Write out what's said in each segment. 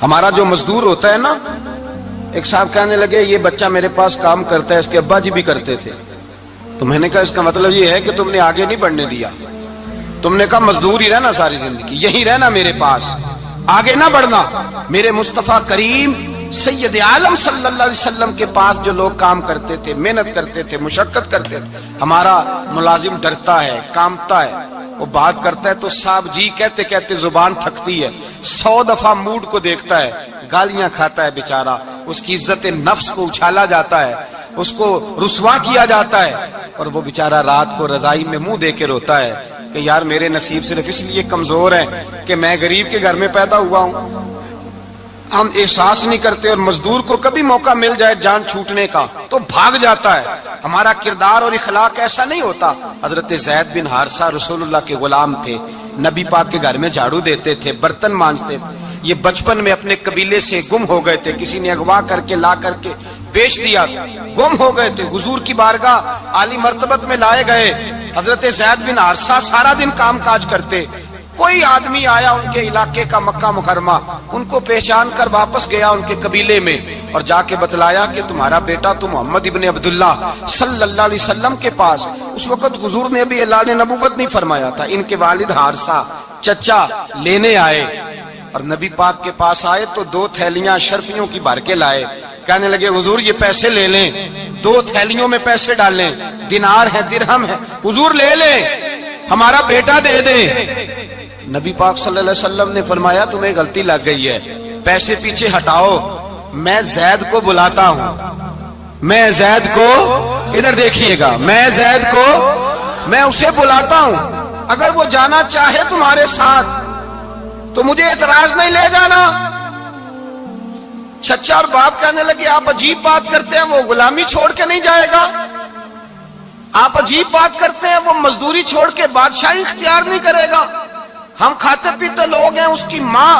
ہمارا جو مزدور ہوتا ہے نا، ایک صاحب کہنے لگے یہ بچہ میرے پاس کام کرتا ہے، اس کے ابا جی بھی کرتے تھے، تو میں نے کہا اس کا مطلب یہ ہے کہ تم نے آگے نہیں بڑھنے دیا، تم نے کہا مزدور ہی رہنا ساری زندگی، یہی رہنا میرے پاس، آگے نہ بڑھنا۔ میرے مصطفیٰ کریم سید عالم صلی اللہ علیہ وسلم کے پاس جو لوگ کام کرتے تھے، محنت کرتے تھے، مشقت کرتے تھے، ہمارا ملازم ڈرتا ہے، کامتا ہے، وہ بات کرتا ہے تو صاحب جی کہتے کہتے زبان تھکتی ہے، 100 دفعہ موڈ کو دیکھتا ہے، گالیاں کھاتا ہے بیچارہ، اس کی عزت نفس کو اچھالا جاتا ہے، اس کو رسوا کیا جاتا ہے، اور وہ بیچارہ رات کو رضائی میں منہ دے کے روتا ہے کہ یار میرے نصیب صرف اس لیے کمزور ہیں کہ میں غریب کے گھر میں پیدا ہوا ہوں۔ ہم احساس نہیں کرتے، اور مزدور کو کبھی موقع مل جائے جان چھوٹنے کا تو بھاگ جاتا ہے۔ ہمارا کردار اور اخلاق ایسا نہیں ہوتا۔ حضرت زید بن حارثہ رسول اللہ کے غلام تھے، نبی پاک کے گھر میں جھاڑو دیتے تھے، برتن مانجتے تھے، یہ بچپن میں اپنے قبیلے سے گم ہو گئے تھے، کسی نے اغوا کر کے لا کر کے بیچ دیا تھا، گم ہو گئے تھے، حضور کی بارگاہ عالی مرتبت میں لائے گئے۔ حضرت زید بن حارثہ سارا دن کام کاج کرتے، کوئی آدمی آیا ان کے علاقے کا مکہ مکرمہ، ان کو پہچان کر واپس گیا ان کے قبیلے میں اور جا کے بتلایا کہ تمہارا بیٹا تو محمد ابن عبداللہ صلی اللہ علیہ وسلم کے پاس، اس وقت حضور نے بھی اللہ نے نبوت نہیں فرمایا تھا، ان کے والد حارثہ چچا لینے آئے، اور نبی پاک کے پاس آئے تو 2 تھیلیاں شرفیوں کی بھر کے لائے، کہنے لگے حضور یہ پیسے لے لیں، 2 تھیلیوں میں پیسے ڈالیں، دینار ہے درہم ہے، حضور لے لیں، ہمارا بیٹا دے دیں۔ نبی پاک صلی اللہ علیہ وسلم نے فرمایا تمہیں غلطی لگ گئی ہے، پیسے پیچھے ہٹاؤ، میں زید کو بلاتا ہوں، میں زید کو، ادھر دیکھیے گا، میں زید کو، میں اسے بلاتا ہوں، اگر وہ جانا چاہے تمہارے ساتھ تو مجھے اعتراض نہیں، لے جانا۔ چچا اور باپ کہنے لگے آپ عجیب بات کرتے ہیں، وہ غلامی چھوڑ کے نہیں جائے گا، آپ عجیب بات کرتے ہیں، وہ مزدوری چھوڑ کے بادشاہی اختیار نہیں کرے گا، ہم کھاتے پیتے لوگ ہیں، اس کی ماں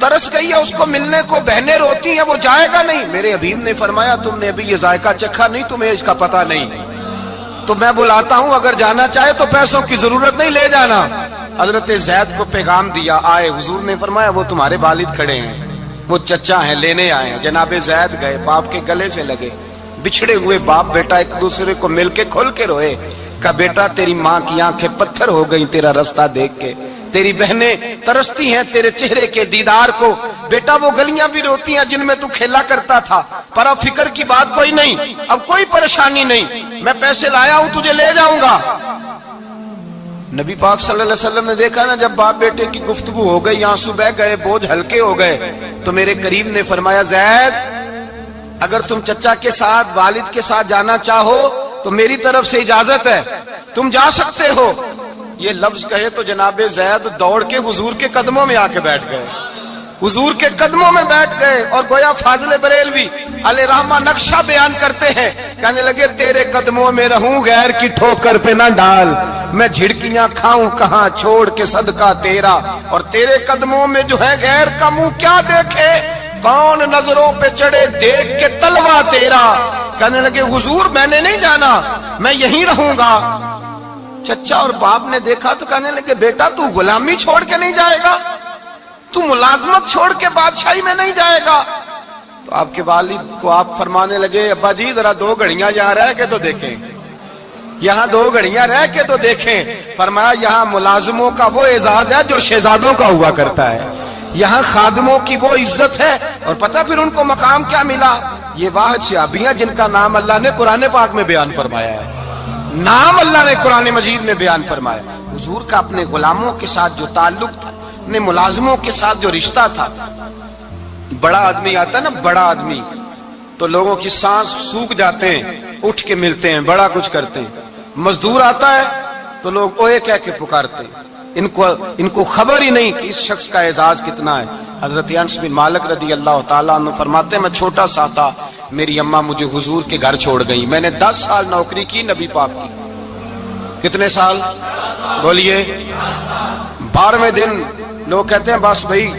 ترس گئی ہے اس کو ملنے کو، بہنیں روتی ہیں، وہ جائے گا نہیں۔ میرے حبیب نے فرمایا تم نے ابھی یہ ذائقہ چکھا نہیں، تمہیں اس کا پتہ نہیں، تو میں بلاتا ہوں، اگر جانا چاہے تو پیسوں کی ضرورت نہیں، لے جانا۔ حضرت زید کو پیغام دیا، آئے، حضور نے فرمایا وہ تمہارے والد کھڑے ہیں، وہ چچا ہیں، لینے آئے ہیں۔ جناب زید گئے، باپ کے گلے سے لگے، بچھڑے ہوئے باپ بیٹا ایک دوسرے کو مل کے کھل کے روئے، کہا بیٹا تیری ماں کی آنکھیں پتھر ہو گئی تیرا رستہ دیکھ کے، تیری بہنیں ترستی ہیں تیرے چہرے کے دیدار کو، بیٹا وہ گلیاں بھی روتی ہیں جن میں تو کھیلا کرتا تھا، پر اب فکر کی بات کوئی نہیں، اب کوئی پریشانی نہیں، میں پیسے لایا ہوں تجھے لے جاؤں گا۔ نبی پاک صلی اللہ علیہ وسلم نے دیکھا نا جب باپ بیٹے کی گفتگو ہو گئی، آنسو بہ گئے، بوجھ ہلکے ہو گئے، تو میرے کریم نے فرمایا زید اگر تم چچا کے ساتھ والد کے ساتھ جانا چاہو تو میری طرف سے اجازت ہے، تم جا سکتے ہو۔ یہ لفظ کہے تو جناب زید دوڑ کے حضور کے قدموں میں آ کے بیٹھ گئے، حضور کے قدموں میں بیٹھ گئے، اور گویا فاضل بریلوی علیہ رحمہ نقشہ بیان کرتے ہیں، کہنے لگے تیرے قدموں میں رہوں غیر کی ٹھوکر پہ نہ ڈال، میں جھڑکیاں کھاؤں کہاں چھوڑ کے صدقہ تیرا، اور تیرے قدموں میں جو ہے غیر کا منہ کیا دیکھے، کون نظروں پہ چڑھے دیکھ کے تلوا تیرا۔ کہنے لگے حضور میں نے نہیں جانا، میں یہیں رہوں گا۔ چچا اور باپ نے دیکھا تو کہنے لگے بیٹا تو غلامی چھوڑ کے نہیں جائے گا، تو ملازمت چھوڑ کے بادشاہی میں نہیں جائے گا۔ تو آپ کے والد کو آپ فرمانے لگے ابا جی ذرا 2 گھڑیاں یہاں رہ کے تو دیکھیں، یہاں 2 گھڑیاں رہ کے تو دیکھیں۔ فرمایا یہاں ملازموں کا وہ اعزاز ہے جو شہزادوں کا ہوا کرتا ہے، یہاں خادموں کی وہ عزت ہے، اور پتہ پھر ان کو مقام کیا ملا، یہ واحد صحابیاں جن کا نام اللہ نے قرآن پاک میں بیان فرمایا ہے، نام اللہ نے قرآن مجید میں بیان فرمایا۔ حضور کا اپنے غلاموں کے ساتھ جو تعلق تھا، اپنے ملازموں کے ساتھ جو رشتہ تھا، بڑا آدمی آتا ہے نا، بڑا آدمی تو لوگوں کی سانس سوکھ جاتے ہیں، اٹھ کے ملتے ہیں، بڑا کچھ کرتے ہیں، مزدور آتا ہے تو لوگ اوے کہہ کے پکارتے ہیں، ان کو خبر ہی نہیں کہ اس شخص کا اعزاز کتنا ہے۔ حضرت انس بن مالک رضی اللہ تعالیٰ عنہ فرماتے ہیں میں چھوٹا سا تھا، میری اماں مجھے حضور کے گھر چھوڑ گئی، میں نے 10 سال نوکری کی نبی پاک کی۔ کتنے سال بولیے؟ 12ویں دن لوگ کہتے ہیں بس بھائی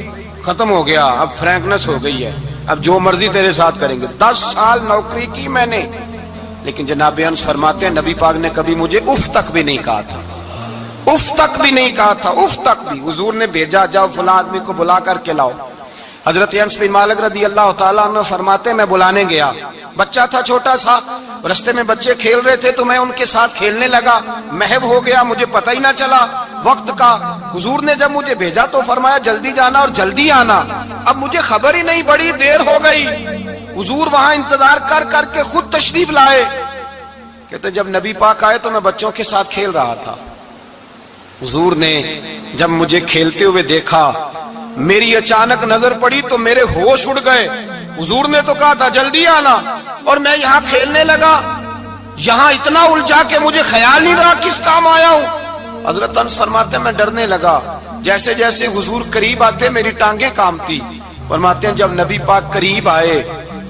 ختم ہو گیا، اب فرینکنس ہو گئی ہے، اب جو مرضی تیرے ساتھ کریں گے۔ 10 سال نوکری کی میں نے، لیکن جناب انس فرماتے ہیں نبی پاک نے کبھی مجھے اف تک بھی نہیں کہا تھا، اف تک بھی نہیں کہا تھا، اف تک بھی۔ حضور نے بھیجا جاؤ فلاں آدمی کو بلا کر کے لاؤ۔ حضرت انس بن مالک رضی اللہ تعالیٰ عنہ فرماتے میں بلانے گیا، بچہ تھا چھوٹا سا، رستے میں بچے کھیل رہے تھے تو میں ان کے ساتھ کھیلنے لگا، محو ہو گیا، مجھے پتہ ہی نہ چلا وقت کا۔ حضور نے جب مجھے بھیجا تو فرمایا جلدی جانا اور جلدی آنا۔ اب مجھے خبر ہی نہیں، بڑی دیر ہو گئی۔ حضور وہاں انتظار کر کر کے خود تشریف لائے۔ کہتے جب نبی پاک آئے تو میں بچوں کے ساتھ کھیل رہا تھا، حضور نے جب مجھے کھیلتے ہوئے دیکھا، میری اچانک نظر پڑی تو میرے ہوش اڑ گئے۔ حضور نے تو کہا تھا جلدی آنا، اور میں یہاں کھیلنے لگا، یہاں اتنا الجھا کہ مجھے خیال نہیں رہا کس کام آیا ہوں۔ حضرت انس فرماتے ہیں میں ڈرنے لگا، جیسے جیسے حضور قریب آتے میری ٹانگیں کانپتی۔ فرماتے ہیں جب نبی پاک قریب آئے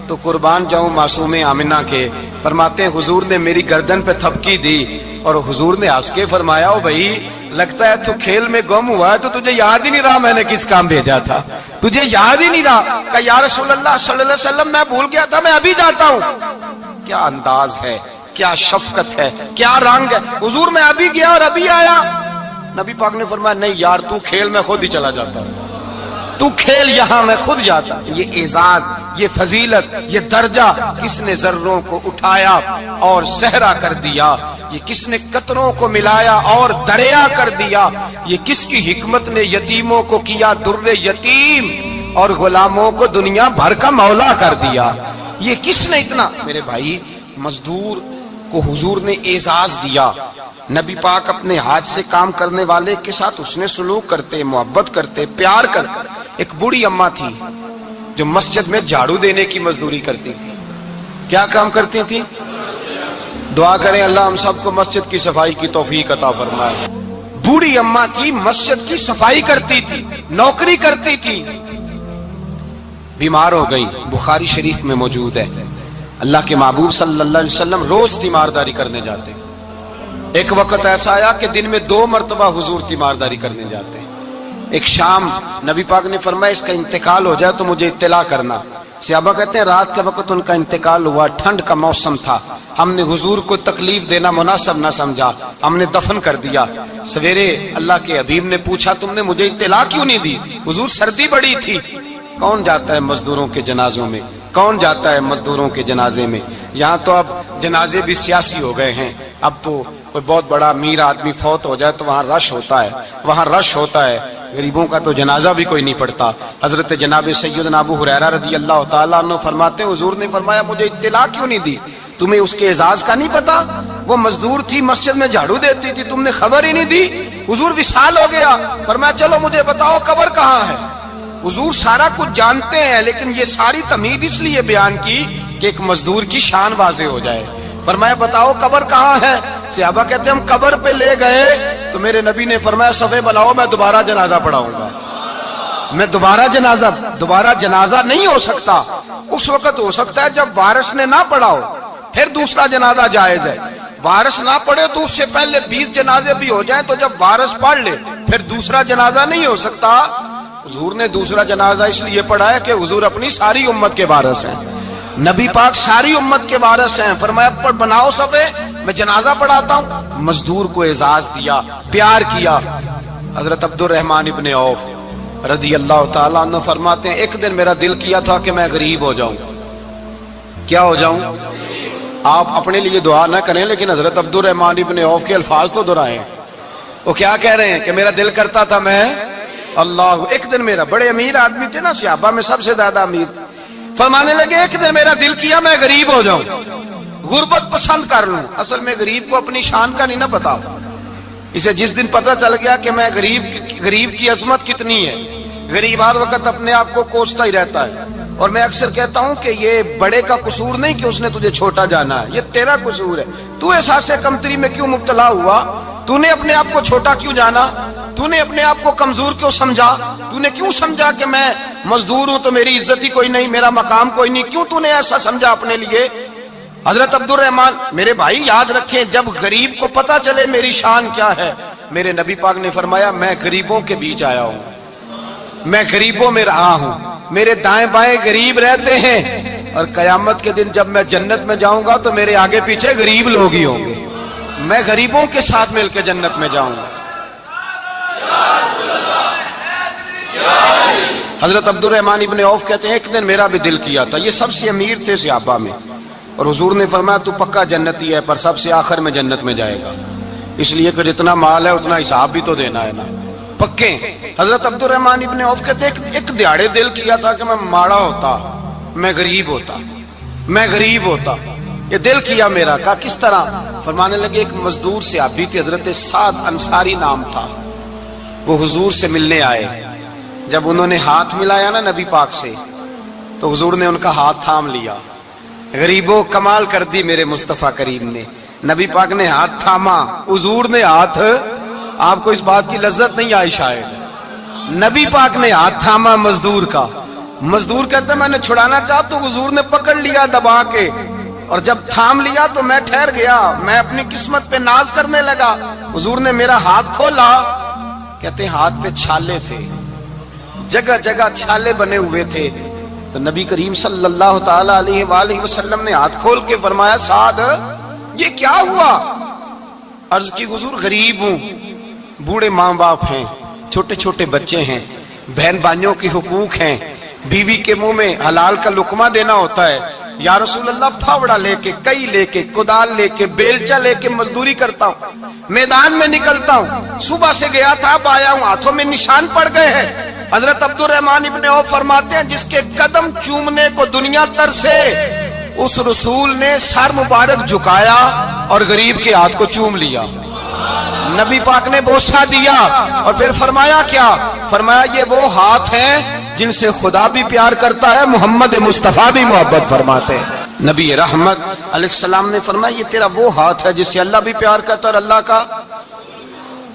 تو قربان جاؤں معصوم آمنہ کے، فرماتے ہیں حضور نے میری گردن پہ تھپکی دی اور حضور نے ہنس کے فرمایا او بھائی لگتا ہے تو کھیل میں گم ہوا ہے تو تجھے یاد ہی نہیں رہا میں نے کس کام بھیجا تھا، تجھے یاد ہی نہیں رہا۔ کہ یا رسول اللہ صلی اللہ علیہ وسلم میں بھول گیا تھا، میں ابھی جاتا ہوں۔ کیا انداز ہے، کیا شفقت ہے، کیا رنگ ہے۔ حضور میں ابھی گیا اور ابھی آیا۔ نبی پاک نے فرمایا نہیں یار تو کھیل میں خود ہی چلا جاتا، تو کھیل یہاں میں خود جاتا۔ یہ اعزاز، یہ فضیلت، یہ درجہ کس نے ذروں کو اٹھایا اور صحرا کر دیا، یہ کس نے قطروں کو ملایا اور دریا کر دیا، یہ کس کی حکمت نے یتیموں کو کیا در یتیم اور غلاموں کو دنیا بھر کا مولا کر دیا، یہ کس نے اتنا۔ میرے بھائی مزدور کو حضور نے اعزاز دیا۔ نبی پاک اپنے ہاتھ سے کام کرنے والے کے ساتھ اس نے سلوک کرتے، محبت کرتے، پیار کرتے۔ ایک بوڑھی اماں تھی جو مسجد میں جھاڑو دینے کی مزدوری کرتی تھی۔ کیا کام کرتی تھی؟ دعا کریں اللہ ہم سب کو مسجد کی صفائی کی توفیق عطا فرمائے۔ بوڑھی اماں تھی، مسجد کی صفائی کرتی تھی، نوکری کرتی تھی، بیمار ہو گئی۔ بخاری شریف میں موجود ہے اللہ کے محبوب صلی اللہ علیہ وسلم روز تیمارداری کرنے جاتے۔ ایک وقت ایسا آیا کہ دن میں 2 مرتبہ حضور تیمارداری کرنے جاتے۔ ایک شام نبی پاک نے فرمایا اس کا انتقال ہو جائے تو مجھے اطلاع کرنا۔ صحابہ کہتے ہیں رات کے وقت ان کا انتقال ہوا، ٹھنڈ کا موسم تھا، ہم نے حضور کو تکلیف دینا مناسب نہ سمجھا، ہم نے دفن کر دیا۔ سویرے اللہ کے حبیب نے پوچھا تم نے مجھے اطلاع کیوں نہیں دی؟ حضور سردی بڑی تھی۔ کون جاتا ہے مزدوروں کے جنازوں میں؟ کون جاتا ہے مزدوروں کے جنازے میں؟ یہاں تو اب جنازے بھی سیاسی ہو گئے ہیں، اب تو کوئی بہت بڑا امیر آدمی فوت ہو جائے تو وہاں رش ہوتا ہے، وہاں رش ہوتا ہے، غریبوں کا تو جنازہ بھی کوئی نہیں پڑتا۔ حضرت جناب سیدنا ابو ہریرہ رضی اللہ تعالیٰ عنہ فرماتے ہیں حضور نے فرمایا مجھے اطلاع کیوں نہیں دی؟ تمہیں اس کے اعزاز کا نہیں پتا؟ وہ مزدور تھی، مسجد میں جھاڑو دیتی تھی، تم نے خبر ہی نہیں دی؟ حضور وصال ہو گیا، فرمایا چلو مجھے بتاؤ قبر کہاں ہے؟ حضور سارا کچھ جانتے ہیں لیکن یہ ساری تمہید اس لیے بیان کی کہ ایک مزدور کی شان واضح ہو جائے۔ فرمایا بتاؤ قبر کہاں ہے؟ صحابہ کہتے ہیں ہم قبر پہ لے گئے تو میرے نبی نے فرمایا صفے بناؤ میں دوبارہ جنازہ پڑھاؤں گا۔ میں دوبارہ جنازہ نہیں ہو سکتا، اس وقت ہو سکتا ہے جب وارث نے نہ پڑھاؤ، پھر دوسرا جنازہ جائز ہے۔ وارث نہ پڑھے تو اس سے پہلے 20 جنازے بھی ہو جائیں تو جب وارث پڑھ لے پھر دوسرا جنازہ نہیں ہو سکتا۔ حضور نے دوسرا جنازہ اس لیے پڑھا ہے کہ حضور اپنی ساری امت کے وارث ہیں، نبی پاک ساری امت کے وارث ہیں۔ فرمایا پر بناؤ صفے میں جنازہ پڑھاتا ہوں۔ مزدور کو اعزاز دیا، پیار کیا۔ حضرت عبد الرحمن ابن عوف رضی اللہ تعالیٰ عنہ فرماتے ہیں ایک دن میرا دل کیا تھا کہ میں غریب ہو جاؤں۔ کیا ہو جاؤں؟ آپ اپنے لیے دعا نہ کریں لیکن حضرت عبد الرحمن ابن عوف کے الفاظ تو دہرائیں۔ وہ کیا کہہ رہے ہیں کہ میرا دل کرتا تھا میں اللہ، ایک دن میرا، بڑے امیر آدمی تھے نا، صحابہ میں سب سے زیادہ امیر، فرمانے لگے ایک دن میرا دل کیا میں غریب ہو جاؤں، غربت پسند کر لوں۔ اصل میں غریب کو اپنی شان کا نہیں نہ پتا، اسے جس دن پتہ چل گیا کہ میں غریب کی عظمت کتنی ہے، غریب ہر وقت اپنے آپ کو کوستا ہی رہتا ہے۔ اور میں اکثر کہتا ہوں کہ یہ بڑے کا قصور نہیں کہ اس نے تجھے چھوٹا جانا ہے، یہ تیرا قصور ہے۔ تو احساس کمتری میں کیوں مبتلا ہوا؟ تو نے اپنے آپ کو چھوٹا کیوں جانا؟ تو نے اپنے آپ کو کمزور کیوں سمجھا؟ تو نے کیوں سمجھا کہ میں مزدور ہوں تو میری عزت ہی کوئی نہیں، میرا مقام کوئی نہیں؟ کیوں تو نے ایسا سمجھا اپنے لیے؟ حضرت عبد الرحمن، میرے بھائی یاد رکھیں جب غریب کو پتہ چلے میری شان کیا ہے، میرے نبی پاک نے فرمایا میں غریبوں کے بیچ آیا ہوں، میں غریبوں میں رہا ہوں، میرے دائیں بائیں غریب رہتے ہیں، اور قیامت کے دن جب میں جنت میں جاؤں گا تو میرے آگے پیچھے غریب لوگ ہی ہوں گے، میں غریبوں کے ساتھ مل کے جنت میں جاؤں گا۔ حضرت عبدالرحمن ابن عوف کہتے ہیں ایک دن میرا بھی دل کیا تھا، یہ سب سے امیر تھے صحابہ میں، اور حضور نے فرمایا تو پکا جنتی ہے پر سب سے آخر میں جنت میں جائے گا، اس لیے کہ جتنا مال ہے اتنا حساب بھی تو دینا ہے نا، پکے۔ حضرت عبدالرحمن ابن عوف کہتے ہیں ایک دیہڑے دل کیا تھا کہ میں ماڑا ہوتا، میں غریب ہوتا، یہ دل کیا میرا۔ کہا کس طرح؟ فرمانے لگے ایک مزدور صحابی تھے، حضرت سعد انصاری نام تھا، وہ حضور سے ملنے آئے، جب انہوں نے ہاتھ ملایا نا نبی پاک سے تو حضور نے ان کا ہاتھ تھام لیا۔ غریبوں کمال کر دی میرے مصطفیٰ کریم نے، نبی پاک نے ہاتھ تھاما، حضور نے ہاتھ، آپ کو اس بات کی لذت نہیں آئی شاید، نبی پاک نے ہاتھ تھاما مزدور کا، مزدور کہتا ہے میں نے چھڑانا چاہا تو حضور نے پکڑ لیا دبا کے، اور جب تھام لیا تو میں ٹھہر گیا، میں اپنی قسمت پہ ناز کرنے لگا، حضور نے میرا ہاتھ کھولا، کہتے ہیں ہاتھ پہ چھالے تھے، جگہ جگہ چھالے بنے ہوئے تھے، تو نبی کریم صلی اللہ تعالی علیہ وآلہ وسلم نے ہاتھ کھول کے فرمایا سعد یہ کیا ہوا؟ عرض کی حضور غریب ہوں، بوڑھے ماں باپ ہیں، چھوٹے چھوٹے بچے ہیں، بہن بھائیوں کے حقوق ہیں، بیوی کے منہ میں حلال کا لقمہ دینا ہوتا ہے، یا رسول اللہ پھاوڑا لے کے، کئی لے کے، کدال لے کے، بیلچا لے کے مزدوری کرتا ہوں، میدان میں نکلتا ہوں، صبح سے گیا تھا اب آیا ہوں، ہاتھوں میں نشان پڑ گئے ہیں۔ حضرت عبدالرحمن ابن عوف فرماتے ہیں جس کے قدم چومنے کو دنیا ترسے، اس رسول نے سر مبارک جھکایا اور غریب کے ہاتھ کو چوم لیا، نبی پاک نے بوسہ دیا، اور پھر فرمایا کیا؟ فرمایا یہ وہ ہاتھ ہیں جن سے خدا بھی پیار کرتا ہے، محمد مصطفیٰ بھی محبت فرماتے ہیں۔ نبی رحمت علیہ السلام نے فرمایا یہ تیرا وہ ہاتھ ہے جس سے اللہ بھی پیار کرتا ہے اور اللہ کا،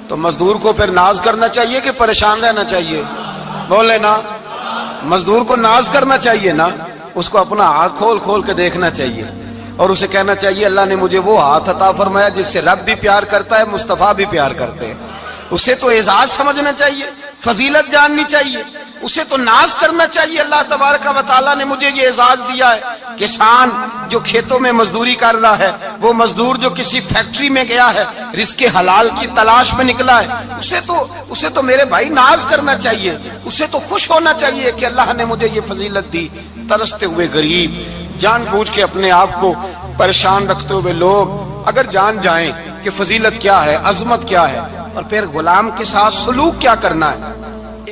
تو مزدور کو پھر ناز کرنا چاہیے کہ پریشان رہنا چاہیے؟ بولے نا، مزدور کو ناز کرنا چاہیے نا، اس کو اپنا ہاتھ کھول کھول کے دیکھنا چاہیے، اور اسے کہنا چاہیے اللہ نے مجھے وہ ہاتھ عطا فرمایا جس سے رب بھی پیار کرتا ہے، مصطفیٰ بھی پیار کرتے ہیں، اسے تو اعزاز سمجھنا چاہیے، فضیلت جاننی چاہیے، اسے تو ناز کرنا چاہیے اللہ تبارک و تعالیٰ نے مجھے یہ اعزاز دیا ہے۔ کسان جو کھیتوں میں مزدوری کر رہا ہے، وہ مزدور جو کسی فیکٹری میں گیا ہے، رزق حلال کی تلاش میں نکلا ہے، اسے تو میرے بھائی ناز کرنا چاہیے، اسے تو خوش ہونا چاہیے کہ اللہ نے مجھے یہ فضیلت دی۔ ترستے ہوئے غریب، جان بوجھ کے اپنے آپ کو پریشان رکھتے ہوئے لوگ اگر جان جائیں کہ فضیلت کیا ہے، عظمت کیا ہے، اور پھر غلام کے ساتھ سلوک کیا کرنا ہے،